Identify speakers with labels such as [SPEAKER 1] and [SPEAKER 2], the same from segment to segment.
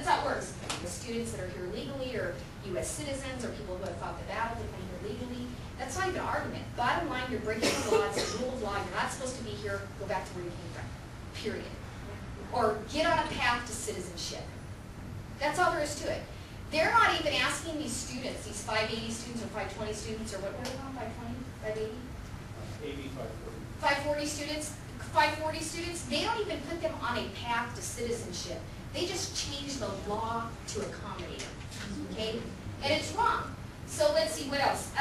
[SPEAKER 1] That's how it works. The students that are here legally, or U.S. citizens, or people who have fought the battle to come here legally. That's not even an argument. Bottom line, you're breaking the law. It's the rule of law. You're not supposed to be here. Go back to where you came from. Period. Or get on a path to citizenship. That's all there is to it. They're not even asking these students, these 580 students or 520 students, or what are they called? 520? 580? 540 students. 540 students, they don't even put them on a path to citizenship. They just change the law to accommodate them. Okay? And it's wrong. So let's see, what else?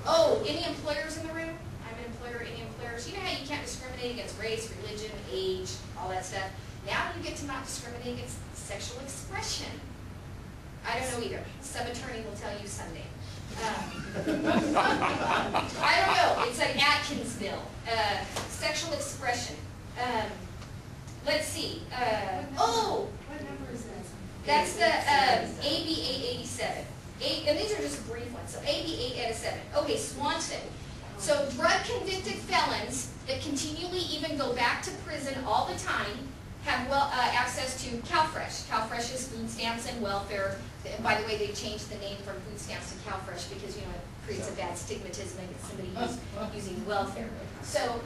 [SPEAKER 1] Oh, any employers in the room? I'm an employer, any employers? You know how you can't discriminate against race, religion, age, all that stuff? Now you get to not discriminate against sexual expression. I don't know either. Some attorney will tell you Sunday. I don't know. It's like Atkins bill. Sexual expression. Let's see.
[SPEAKER 2] What number is that?
[SPEAKER 1] That's the AB 887. And these are just brief ones. So AB 887. Okay, Swanson. So drug convicted felons that continually even go back to prison all the time have access to CalFresh. CalFresh is food stamps and welfare. And by the way, they changed the name from food stamps to CalFresh because, you know, it creates a bad stigmatism against somebody who's using welfare. So,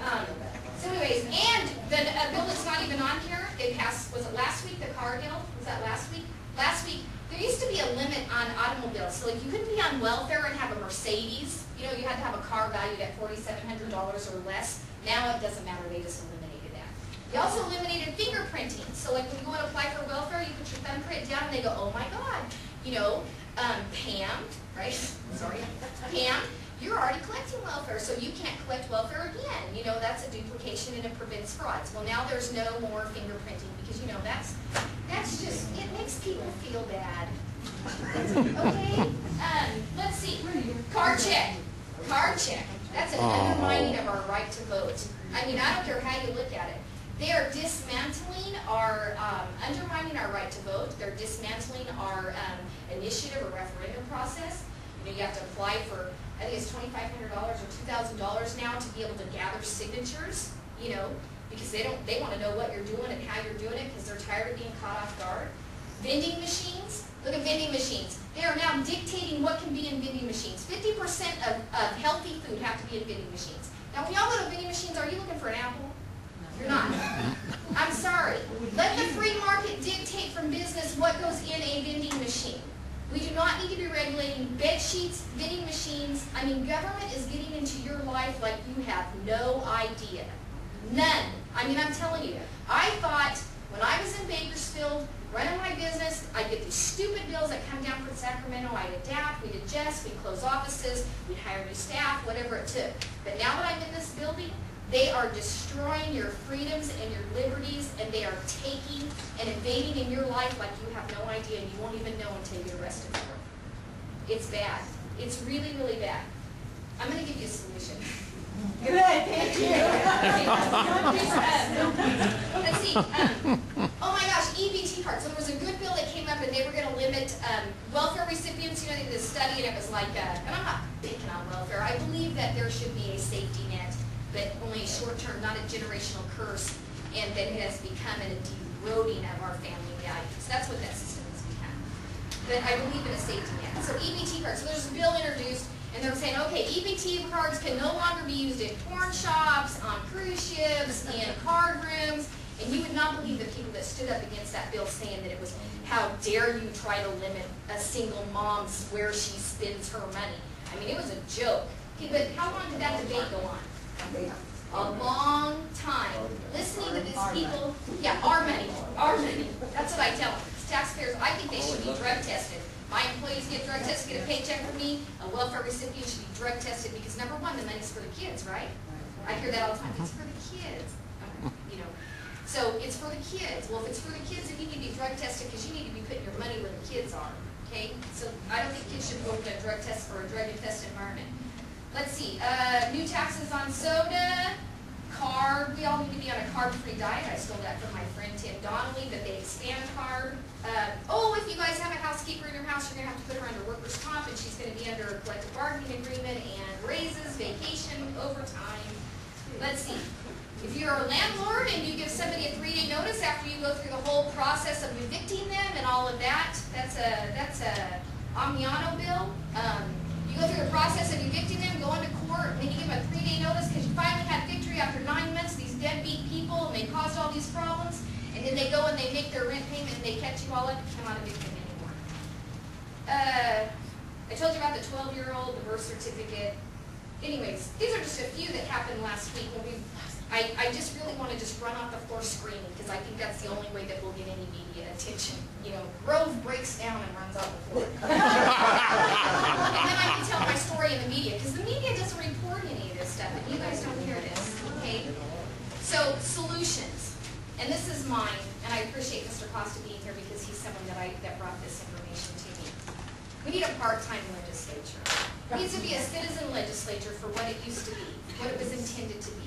[SPEAKER 1] anyways, and the bill that's not even on here, they passed, was it last week, the car bill? Was that last week? Last week, there used to be a limit on automobiles. So, like, you couldn't be on welfare and have a Mercedes. You know, you had to have a car valued at $4,700 or less. Now it doesn't matter. They just eliminated that. They also eliminated fingerprinting. So, like, when you go and apply for welfare, you put your thumbprint down and they go, oh my God, you know, Pam, right? Sorry, Pam, you're already collecting welfare, so you can't collect welfare again. You know, that's a duplication and it prevents frauds. Well, now there's no more fingerprinting because, you know, that's just, it makes people feel bad. Okay? Let's see. Card check. Card check. That's an undermining of our right to vote. I mean, I don't care how you look at it. They are dismantling our, undermining our right to vote. They're dismantling our initiative or referendum process. You know, you have to apply for, I think it's $2,500 or $2,000 now to be able to gather signatures, you know, because they want to know what you're doing and how you're doing it because they're tired of being caught off guard. Vending machines, look at vending machines. They are now dictating what can be in vending machines. 50% of healthy food have to be in vending machines. Now, when y'all go to vending machines, are you looking for an apple? You're not. I'm sorry. Let the free market dictate from business what goes in a vending machine. We do not need to be regulating bed sheets, vending machines. I mean, government is getting into your life like you have no idea. None. I mean, I'm telling you. I thought when I was in Bakersfield, running my business, I'd get these stupid bills that come down from Sacramento. I'd adapt, we'd adjust, we'd close offices, we'd hire new staff, whatever it took. But now that I'm in this building, they are destroying your freedoms and your liberties, and they are taking and invading in your life like you have no idea, and you won't even know until you get arrested for it. It's bad. It's really, really bad. I'm going to give you a solution.
[SPEAKER 2] Good, thank you.
[SPEAKER 1] Let's see. Oh my gosh, EBT cards. So there was a good bill that came up, and they were going to limit welfare recipients. You know, they did a study, and it was like, and I'm not picking on welfare. I believe that there should be a safety net, but only short-term, not a generational curse, and that it has become an eroding of our family values. That's what that system has become. But I believe in a safety net. So EBT cards. So there's a bill introduced, and they're saying, okay, EBT cards can no longer be used in porn shops, on cruise ships, in card rooms, and you would not believe the people that stood up against that bill saying that it was, how dare you try to limit a single mom's where she spends her money. I mean, it was a joke. Okay, but how long did that debate go on? A long time. Listening to these people, yeah, our money. That's what I tell them. It's taxpayers, I think they should be drug tested. My employees get drug tested, get a paycheck from me. A welfare recipient should be drug tested because number one, the money's for the kids, right? I hear that all the time. It's for the kids. You know, so it's for the kids. Well, if it's for the kids, then you need to be drug tested because you need to be putting your money where the kids are. Okay? So I don't think kids should go to a drug test or a drug-infested environment. Let's see, new taxes on soda, carb. We all need to be on a carb-free diet. I stole that from my friend Tim Donnelly, but they expand carb. Oh, if you guys have a housekeeper in your house, you're going to have to put her under workers' comp, and she's going to be under a collective bargaining agreement and raises, vacation, overtime. Let's see. If you're a landlord and you give somebody a 3-day notice after you go through the whole process of evicting them and all of that. That's a Amiano bill. You go through the process of evicting them, going to court, and then you give them a 3-day notice because you finally had victory after 9 months, these deadbeat people, and they caused all these problems, and then they go and they make their rent payment and they catch you all up and cannot evict them anymore. I told you about the 12-year-old, the birth certificate. Anyways, these are just a few that happened last week. I just really want to just run off the floor screaming because I think that's the only way that we'll get any media attention. You know, Grove breaks down and runs off the floor. And then I can tell my story in the media because the media doesn't report any of this stuff and you guys don't hear this, okay? So, solutions. And this is mine, and I appreciate Mr. Costa being here because he's someone that brought this information to me. We need a part-time legislature. It needs to be a citizen legislature for what it used to be, what it was intended to be.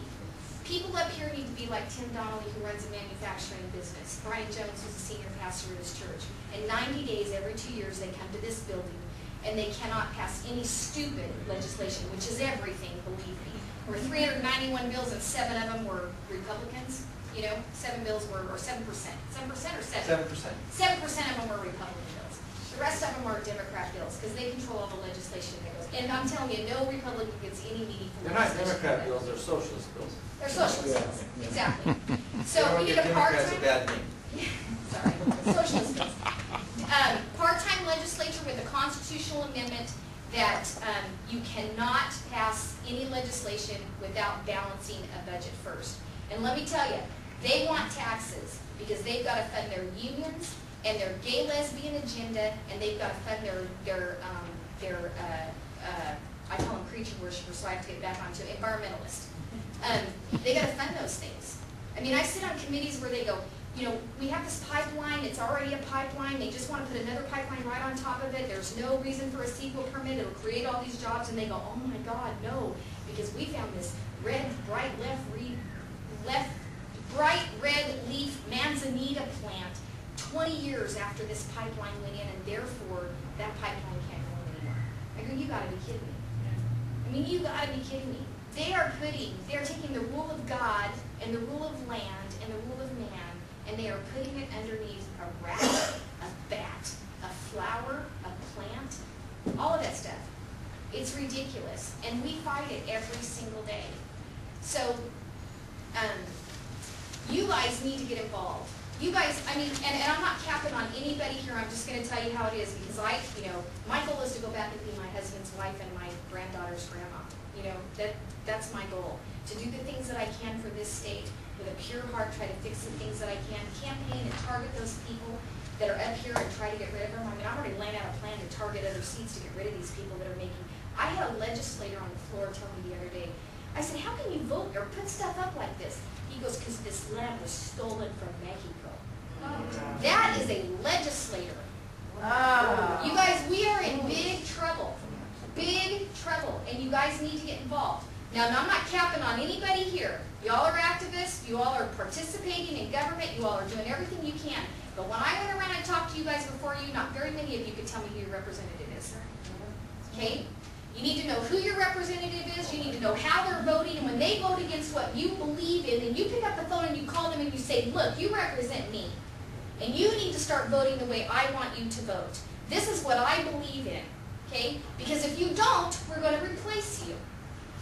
[SPEAKER 1] People up here need to be like Tim Donnelly, who runs a manufacturing business. Brian Jones, who's a senior pastor at his church. In 90 days, every 2 years, they come to this building, and they cannot pass any stupid legislation, which is everything, believe me. There were 391 bills, and 7 of them were Republicans. You know, 7 bills were, or 7%. 7% or 7? 7%. 7% of them were Republican bills. The rest of them are Democrat bills, because they control all the legislation that goes. And I'm telling you, no Republican gets any meaningful
[SPEAKER 3] legislation. They're not Democrat bills, they're socialist bills.
[SPEAKER 1] They're socialist bills, exactly. So we need a
[SPEAKER 3] Democrats
[SPEAKER 1] part-time.
[SPEAKER 3] a bad name.
[SPEAKER 1] Sorry, socialist bills. Part-time legislature with a constitutional amendment that you cannot pass any legislation without balancing a budget first. And let me tell you, they want taxes because they've got to fund their unions and their gay lesbian agenda, and they've got to fund their I call them creature worshipers, so I have to get back onto environmentalists. They got to fund those things. I mean, I sit on committees where they go, you know, we have this pipeline, it's already a pipeline, they just want to put another pipeline right on top of it, there's no reason for a sequel permit, it'll create all these jobs, and they go, oh my God, no, because we found this red, bright red leaf manzanita plant 20 years after this pipeline went in, and therefore that pipeline can't go in anymore. I go, you gotta be kidding me. I mean, you gotta be kidding me. They're taking the rule of God and the rule of land and the rule of man, and they are putting it underneath a rat, a bat, a flower, a plant, all of that stuff. It's ridiculous, and we fight it every single day. So, you guys need to get involved. You guys, I mean, and I'm not capping on anybody here, I'm just going to tell you how it is, because my goal is to go back and be my husband's wife and my granddaughter's grandma. You know, that's my goal. To do the things that I can for this state with a pure heart, try to fix the things that I can, campaign and target those people that are up here and try to get rid of them. I mean, I'm already laying out a plan to target other seats to get rid of these people that are making. I had a legislator on the floor tell me the other day, I said, how can you vote or put stuff up like this? He goes, because this land was stolen from Mexico. Oh. That is a legislator. Oh. You guys, we are in big trouble. Big trouble. And you guys need to get involved. Now, I'm not capping on anybody here. You all are activists. You all are participating in government. You all are doing everything you can. But when I went around and talked to you guys before you, not very many of you could tell me who your representative is. Okay? You need to know who your representative is. You need to know how they're voting. And when they vote against what you believe in, then you pick up the phone and you call them and you say, look, you represent me. And you need to start voting the way I want you to vote. This is what I believe in. Okay? Because if you don't, we're going to replace you.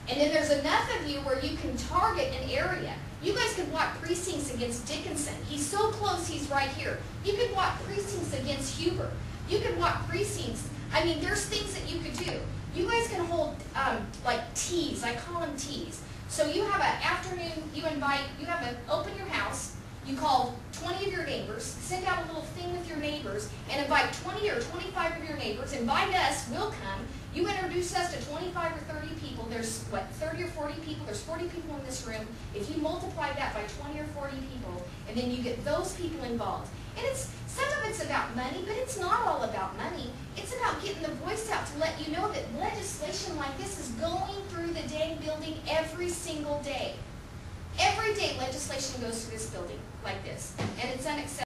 [SPEAKER 1] And then there's enough of you where you can target an area. You guys could walk precincts against Dickinson. He's so close, he's right here. You could walk precincts against Huber. You could walk precincts. I mean, there's things that you could do. You guys can hold, like, teas. I call them teas. So you have an afternoon, open your house, you call 20 of your neighbors, send out a little thing with your neighbors, and invite 20 or 25 of your neighbors. Invite us, we'll come. You introduce us to 25 or 30 people. There's, 30 or 40 people? There's 40 people in this room. If you multiply that by 20 or 40 people, and then you get those people involved. And some of it's about money, but it's not all about money. It's about getting the voice out to let you know that legislation like this is going through the dang building every single day. Every day legislation goes through this building like this, and it's unacceptable.